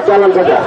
jalan saja.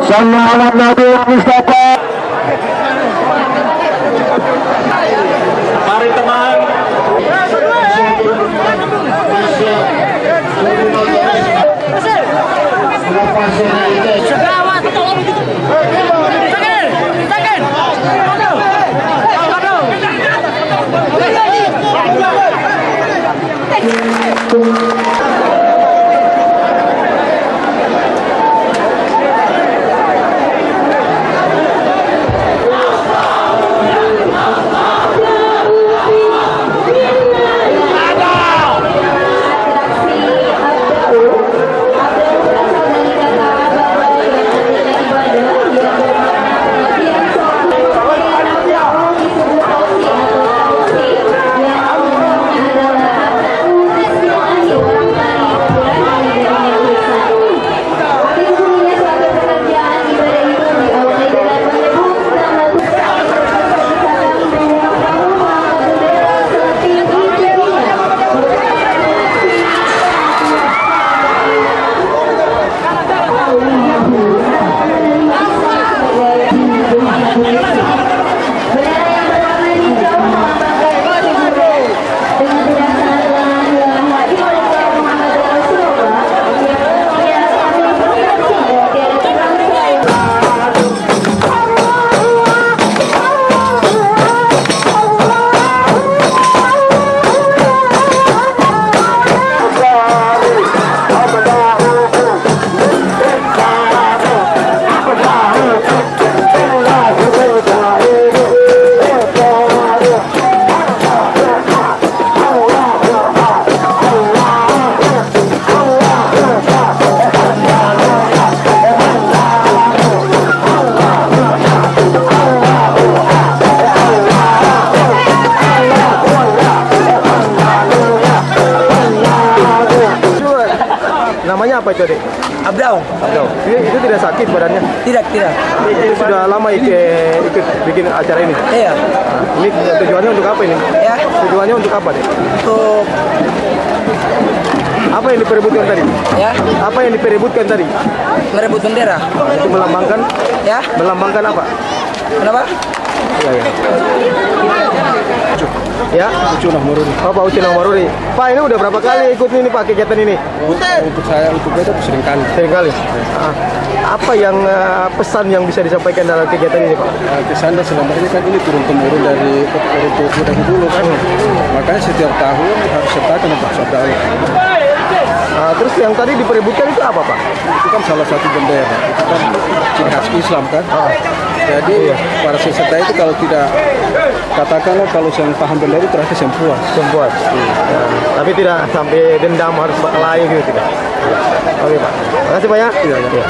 Sallu ala Nabi Mustafa. Mari teman. Namanya apa itu, Dek? Abdau. Abdau. Itu tidak sakit badannya? Tidak. Ini sudah lama ikut bikin acara ini? Iya. Ini tujuannya untuk apa ini? Ya. Tujuannya untuk apa, Dek? Untuk apa yang diperebutkan tadi? ya, Apa yang diperebutkan tadi? merebut bendera. Itu melambangkan? Ya. Melambangkan apa? Kenapa? Ya. Ya, Ucunah Maruri. oh, Pak Ucun Maruri. Pak, ini udah berapa kali ikut ini Pak kegiatan ini? Untuk saya, untuk beta sering kali. Seringkali. Apa yang pesan yang bisa disampaikan dalam kegiatan ini, Pak? Kesan dan sebenarnya kan ini turun temurun dari orang tua dari dulu kan. Makanya setiap tahun harus sertakan untuk saudara. Terus yang tadi diperebutkan itu apa, Pak? Itu kan salah satu bendera. Itu kan ciri khas Islam kan. Jadi para peserta itu kalau tidak, katakanlah kalau yang paham bendera itu terakhir sempuas. Sempuas. Tapi tidak sampai dendam harus berkelahi gitu tidak. Oke, Pak. Makasih Pak ya. Iya.